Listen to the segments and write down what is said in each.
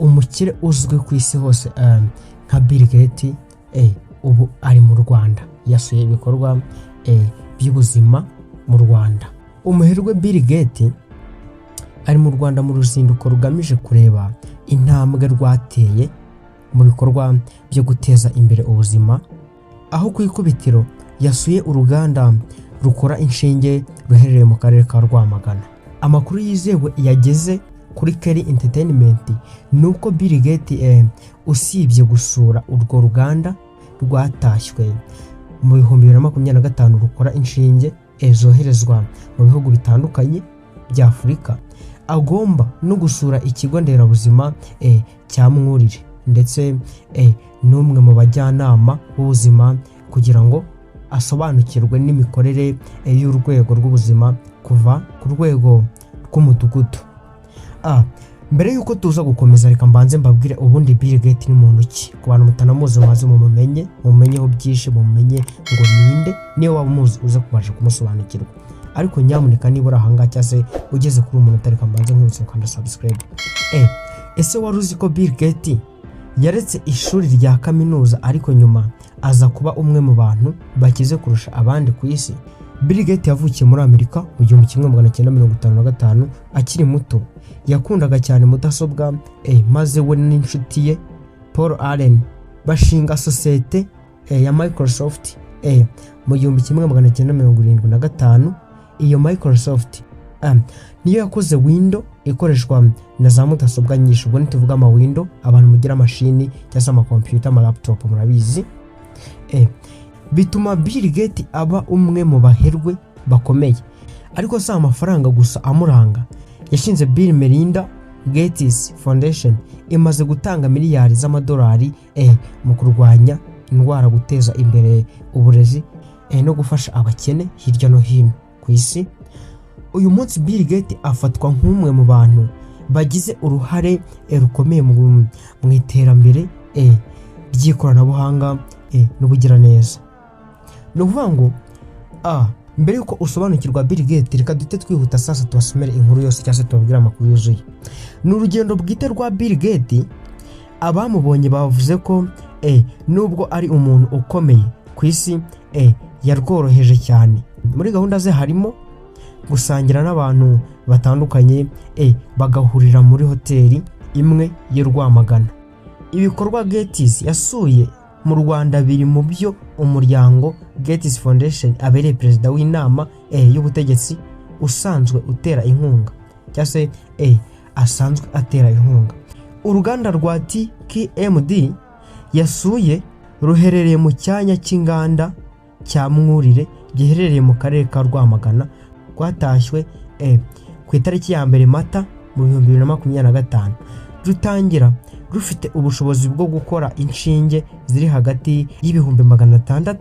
umukire uzwi ku isi hose nka Bill Gates ubu ari mu Rwanda, yasuye ibikorwa by'ubuzima mu Rwanda. Umuherwe Bill Gates ari mu Rwanda mu ruzinduko rugamije kureba intambwe rwateye mu bikorwa byo guteza imbere ubuzima, aho ku ikubitiro yasuye uruganda rukora inshinge ruherereye mu karere ka Rwamagana. Amakuru yizewe yageze kuri Kelly Entertainment nuko Bill Gates usibye gusura urwo ruganda rwatashywe mu 2025 rukora inshinge zoherezwa mu bihugu bitandukanye bya Afurika, agomba no gusura ikigo nderabuzima cya Mwurire ndetse n'umwe mu bajyanama b'ubuzima kugira ngo asobanukirwe n'imikorere y'urwego rw'ubuzima kuva ku rwego rw'umudugudu. Mbere yuko tuza gukomeza, reka mbanze mbabwire ubundi Bill Gates ni muntu ki, ku bantu mutanamuzi maze mumenyeho byinshi, mumenye ngo ninde, niyo waba umuzi uze kubasha kumusobanukirwa. Ariko nyamuneka niba uri ahanga cyase ugeze kuri umuntu utareka mbanze nkwibutse kwanda subscribe. Ese wari uzi ko Bill Gates yaretse ishuri rya kaminuza ariko nyuma aza kuba umwe mu bantu bakize kurusha abandi ku isi? Bill Gates yavukiye muri Amerika mu 1955 akiri muto. Yakundaga cyane mudasobwa maze we n'inshuti ye Paul Allen bashinga sosiyete ya Microsoft mu 1975. Iyo Microsoft niyo yakoze Windows ikoreshwa na za mudasobwa nyinshi. Ubwo nituvuga ama Windows abantu mugira mashini cyangwa ama computer, ama laptop murabizi. Bituma Bill Gates aba umwe mu baherwe bakomeye. Ariko si amafaranga gusa amuranga. Yashinze Bill Melinda Gates Foundation imaze gutanga miliyari z'amadolari mu kurwanya indwara, guteza imbere uburezi no gufasha abakene hirya no hino ku isi. Uyu munsi Bill Gates afatwa nk'umwe mu bantu bagize uruhare rukomeye mu iterambere ry'ikoranabuhanga n'ubugiraneza. Ni ukuvuga ngo mbere yuko usobanukirwa Bill Gates, reka dute twihuta sasa tubasomere inkuru yose cyangwa se tubabwire amakuru yuzuye. Ni urugendo bwite rwa Bill Gates. Abamubonye bavuze ko nubwo ari umuntu ukomeye ku isi yarworoheje cyane. Muri gahunda ze harimo gusangira n'abantu batandukanye bagahurira muri hoteli imwe y'u Rwamagana. Ibikorwa Gates yasuye mu Rwanda biri mu byo umuryango Gates Foundation abereye perezida w'inama y'ubutegetsi usanzwe utera inkunga cyangwa se asanzwe atera inkunga. Uruganda rwa TKMD yasuye ruherereye mu cyanya cy'inganda cya Mwurire giherereye mu karere ka Rwamagana, rwatashywe ku itariki ya 1 Mata mu 2025. Rutangira rufite ubushobozi bwo gukora inshinge ziri hagati y'ibihumbi 600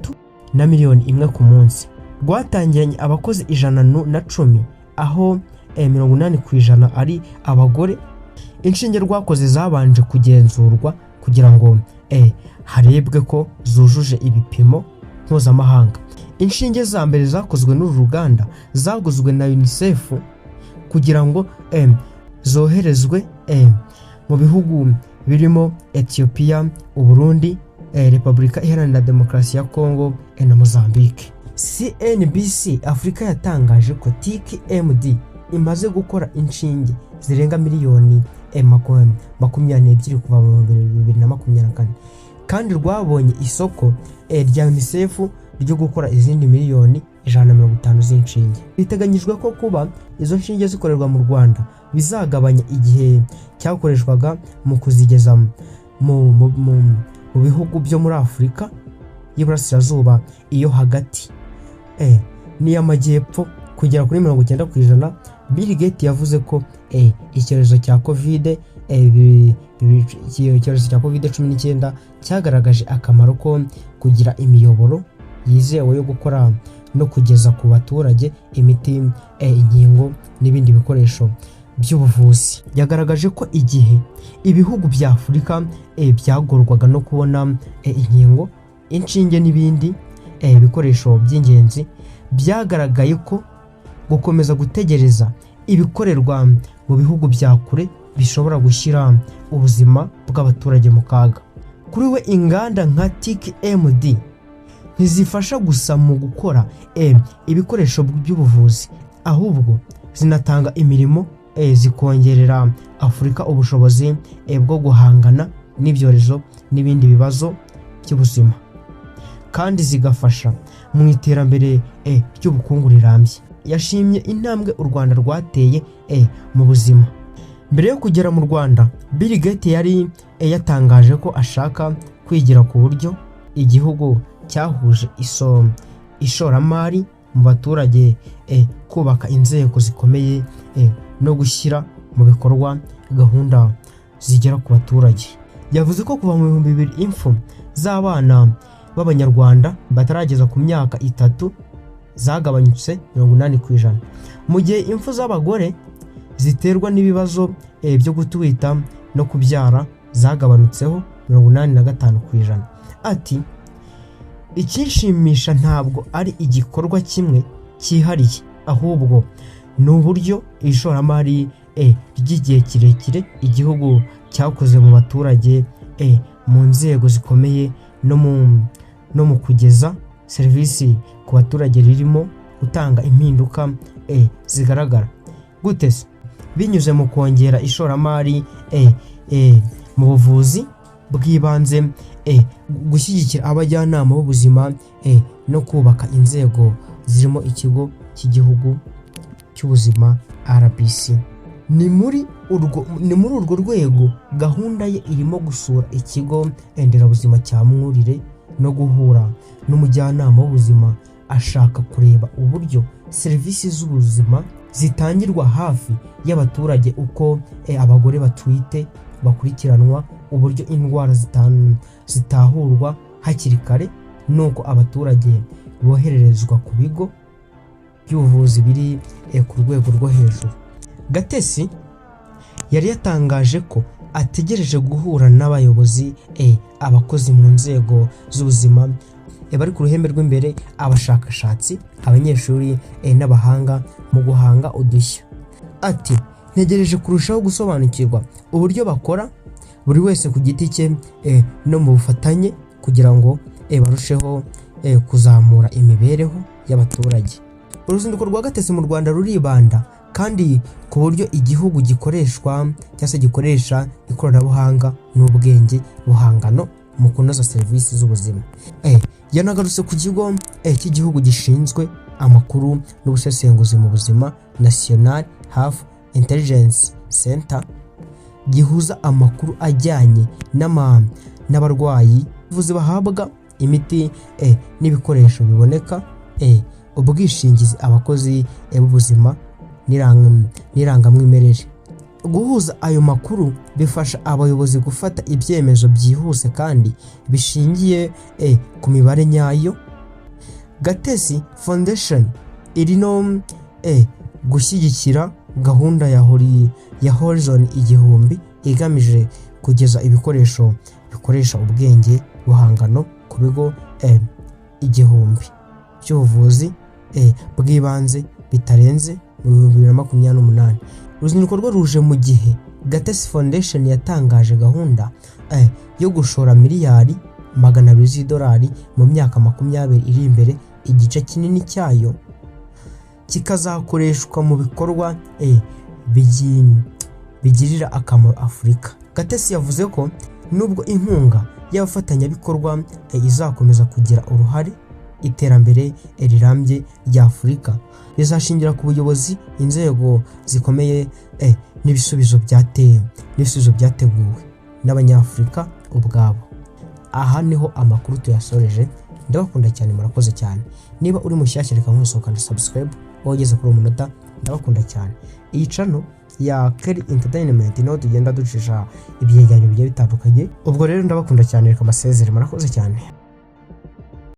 na miliyoni 1 ku munsi. Rwatangiranye abakozi 110 aho 80% ari abagore. Inshinge rwakoze zabanje kugenzurwa kugira ngo harebwe ko zujuje ibipimo mpuzamahanga. Inshinge za mbere zakozwe n'uru ruganda zaguzwe na UNICEF kugira ngo zoherezwe mu bihugu birimo Ethiopia, Uburundi, Repubulika Iharanira Demokarasi ya Kongo na Mozambique. CNBC Afrika yatangaje ko TKMD imaze gukora inshinge zirenga miliyoni 22 kuva mu 2024, kandi rwabonye isoko rya UNICEF ryo gukora izindi miliyoni 150 z'inshinge. Biteganyijwe ko kuba izo nshinge zikorerwa mu Rwanda bizagabanya igihe cyakoreshwaga mu kuzigeza mu bihugu byo muri Afurika y'Iburasirazuba iyo hagati n'iy'Amajyepfo kugera kuri 90%. Bill Gates yavuze ko icyorezo cya COVID-19 cyagaragaje akamaro ko kugira imiyoboro yizewe yo gukora no kugeza ku baturage imiti, inkingo n'ibindi bikoresho by'ubuvuzi. Yagaragaje ko igihe ibihugu bya Afurika byagorwaga no kubona inkingo, inshinge n'ibindi ibikoresho by'ingenzi, byagaragaye ko gukomeza gutegereza ibikorerwa mu bihugu bya kure bishobora gushyira ubuzima bw'abaturage mu kaga. Kuri we inganda nka TKMD ntizifasha gusa mu gukora ibikoresho by'ubuvuzi, ahubwo zinatanga imirimo, zikongerera Afurika ubushobozi bwo guhangana n'ibyorezo n'ibindi bibazo by'ubuzima, kandi zigafasha mu iterambere ry'ubukungu rirambye. Yashimye intambwe u Rwanda rwateye mu buzima. Mbere yo kugera mu Rwanda, Bill Gates yari yatangaje ko ashaka kwigira ku buryo igihugu cyahuje ishoramari mu baturage, kubaka inzego zikomeye no gushyira mu bikorwa gahunda zigera ku baturage. Yavuze ko kuva mu 2000 impfu z'abana b'Abanyarwanda batarageza ku myaka 3 zagabanyutse 80%, mu gihe impfu z'abagore ziterwa n'ibibazo byo gutwita no kubyara zagabanutseho 85%. Ati ikinshimisha ntabwo ari igikorwa kimwe cyihariye, ahubwo ni uburyo ishoramari ry'igihe kirekire igihugu cyakoze mu baturage, mu nzego zikomeye no mu kugeza serivisi ku baturage ririmo gutanga impinduka zigaragara. Gute se? Binyuze mu kongera ishoramari mu buvuzi bw'ibanze, gushyigikira abajyanama b'ubuzima, no kubaka inzego zirimo ikigo cy'igihugu cy'ubuzima RBC. Ni muri urwo rwego gahunda ye irimo gusura ikigo nderabuzima cya Mwurire no guhura n'umujyanama w'ubuzima, ashaka kureba uburyo serivisi z'ubuzima zitangirwa hafi y'abaturage, uko abagore batwite bakurikiranwa, uburyo indwara zitahurwa hakiri kare, nuko abaturage bohererezwa ku bigo by'ubuvuzi biri ku rwego rwo hejuru. Gatesi yari yatangaje ko ategereje guhura n'abayobozi, abakozi mu nzego z'ubuzima bari ku ruhembe rw'imbere, abashakashatsi, abanyeshuri n'abahanga mu guhanga udushya. Ati ntegereje kurushaho gusobanukirwa uburyo bakora buri wese ku giti cye, no mu bufatanye kugira ngo barusheho kuzamura imibereho y'abaturage. Uruzinduko rwa Gatesi mu Rwanda ruribanda kandi ku buryo igihugu gikoresha ikoranabuhanga n'ubwenge buhangano mu kunoza serivisi z'ubuzima. Yanagarutse ku kigo cy'igihugu gishinzwe amakuru n'ubusesenguzi mu buzima, National Health Intelligence Center, gihuza amakuru ajyanye n'abarwayi, ubuvuzi bahabwa, imiti n'ibikoresho biboneka, ubwishingizi, abakozi b'ubuzima n'irangamwimerere. Guhuza ayo makuru bifasha abayobozi gufata ibyemezo byihuse kandi bishingiye ku mibare nyayo. Gatesi Foundation irino gushyigikira gahunda ya Horizon 1000 igamije kugeza ibikoresho bikoresha ubwenge buhangano ku bigo 1000 by'ubuvuzi bw'ibanze bitarenze mu 2028. Uruzinduko rwo ruje mu gihe Gatesi Foundation yatangaje gahunda yo gushora miliyari 200 z'idolari mu myaka 20 iri imbere. Igice kinini cyayo kikazakoreshwa mu bikorwa bigirira akamaro Afurika. Gatesi yavuze ko nubwo inkunga y'abafatanyabikorwa izakomeza kugira uruhare, iterambere rirambye rya Afurika rizashingira ku buyobozi, inzego zikomeye n'ibisubizo byateguwe n'Abanyafurika ubwabo. Aha niho amakuru tuyasoreje. Ndabakunda cyane, murakoze cyane. Niba uri mushyashya reka nkusohoka na subscribe wogeze kuri umunota. Ndabakunda cyane. Iyi channel ya Kelly Entertainment niho tugenda ducisha ibyegeranyo bigiye bitandukanye. Ubwo rero ndabakunda cyane, reka masezere, murakoze cyane.